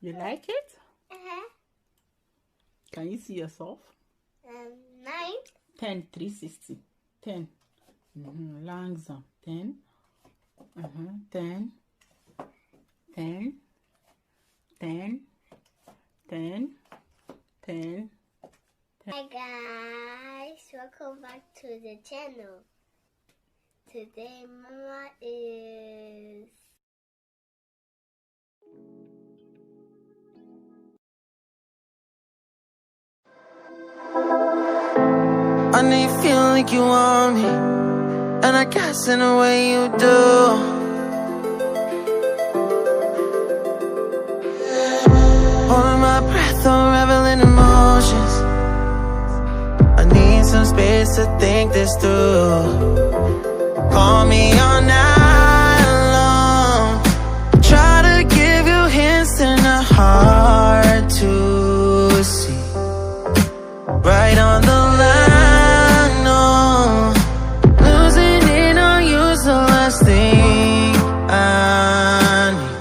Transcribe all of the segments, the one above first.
You like it? Uh-huh. Can you see yourself? 9. 10, 360. 10. Langzaam. 10. 10. 10. 10. 10. 10. Hi guys, welcome back to the channel. Today Mama is I know you feel like you want me, and I guess in a way you do. Holding my breath, I'm reveling emotions. I need some space to think this through. Call me all night long. Try to give you hints and a hard to see. Right on the line, no. Losing it on you's the last thing I need.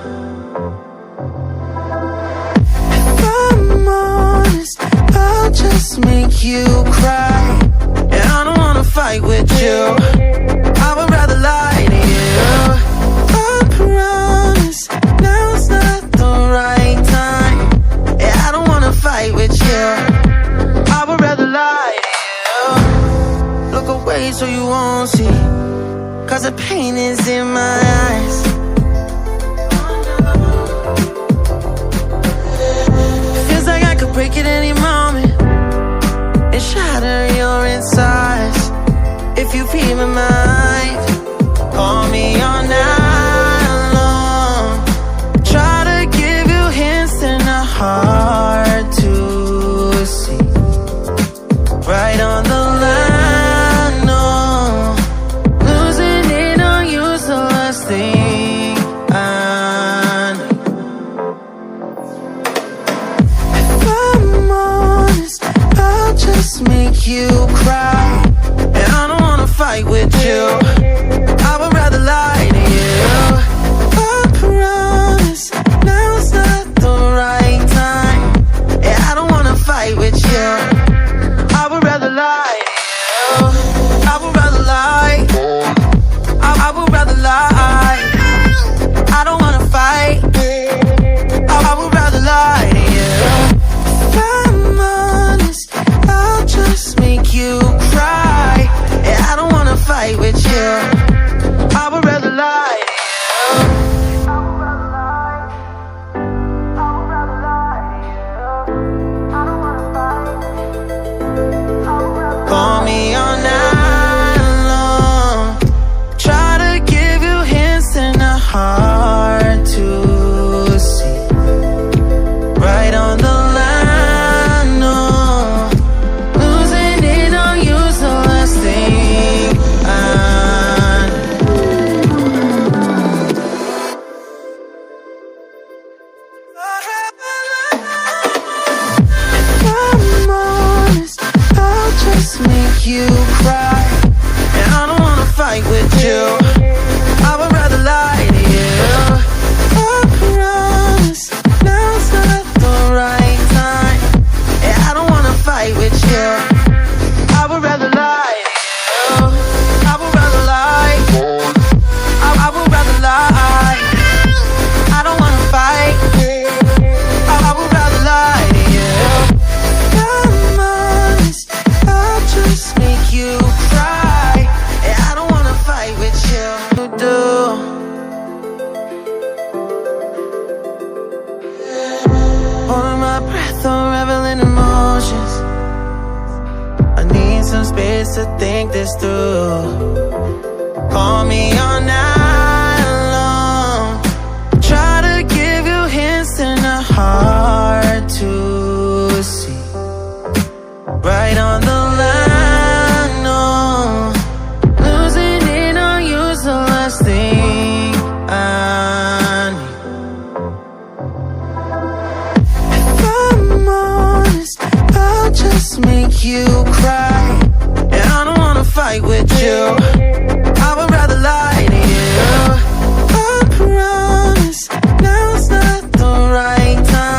If I'm honest, I'll just make you cry. And I don't wanna fight with you, I would rather lie to you. I promise, now's not the right time. Yeah, I don't wanna fight with you, I would rather lie to you. Look away so you won't see, cause the pain is in my eyes. Feels like I could break at any moment and shatter your insides. If you feel my mind, call me all night long. Try to give you hints and a hard to see. Right on the line, no. Losing it on you's the last thing I need. If I'm honest, I'll just make you cry. And I don't wanna fight with you, I would rather lie to you. I promise, now's not the right time. Yeah, I don't wanna fight with you, I would rather lie to you. I would rather lie, I would rather lie. I don't wanna fight, I would rather lie to you. If I'm honest, I'll just make you cry. Yeah, I don't wanna fight with you, I would rather lie to you. Call me all night long. Try to give you hints and a hard to see. Right on the line, no. Losing it on you's the last thing I If I'm honest, I'll just make you cry. And I don't wanna fight with you, I would rather lie to you. I promise, now's not the right time. Yeah, I don't wanna fight with you, I would rather lie to you. I would rather lie, I would rather lie. I don't wanna fight, I would rather lie to you. If I'm honest, I'll just make you cry. Yeah, I don't wanna fight with you. Do. Holding my breath, I'm reveling emotions. I need some space to think this through. Call me all night long. Try to give you hints and a hard to see. Right on the line, no. Losing it on you's the last thing I need. If I'm honest, I'll just make you cry. And I don't wanna fight with you, I would rather lie to you. I promise, now's not the right time.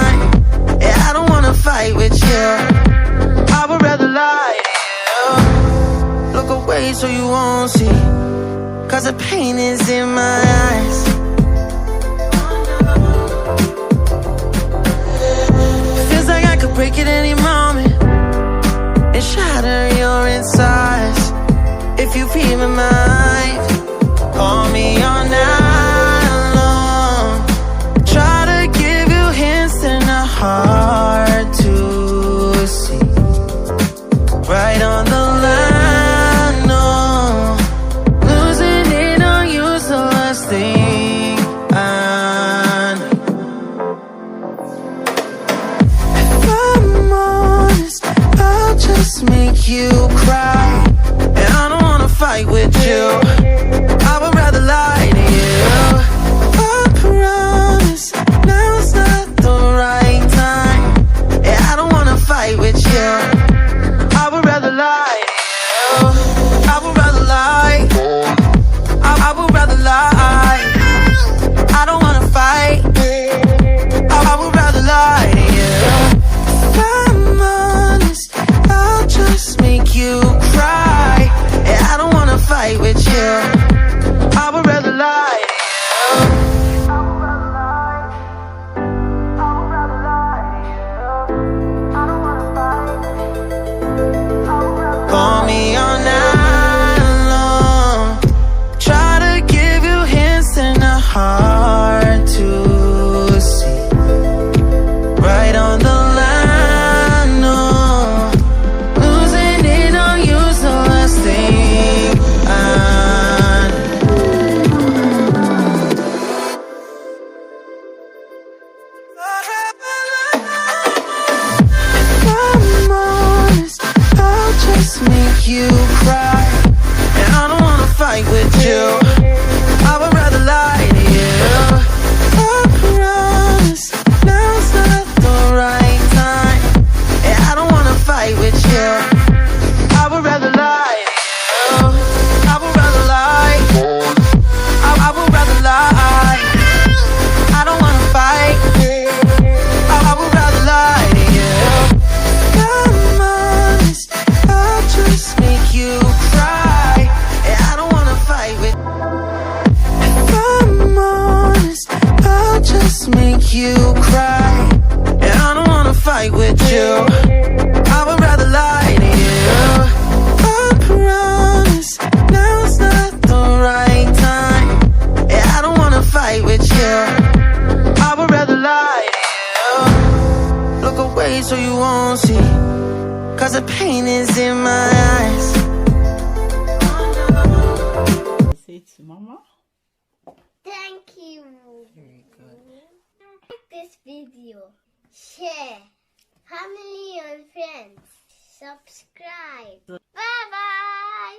just make you cry. And I don't wanna fight with you. I would rather lie to you. I promise now's not the right time. And I don't wanna fight with you. I would rather lie to you. I would rather lie. I would rather lie. I don't wanna fight. I would rather lie to you. I'm honest, I'll just make you cry. And I don't wanna fight with. If I'm honest, I'll just make you cry. And I don't wanna fight with you. I would rather lie to you. I promise now's not the right time. And I don't wanna fight with you. I would rather lie to you. Look away so you won't see, 'cause the pain is in my eyes. Say it to Mama. Thank you. Very good. Like this video, share, family and friends, subscribe. Bye bye.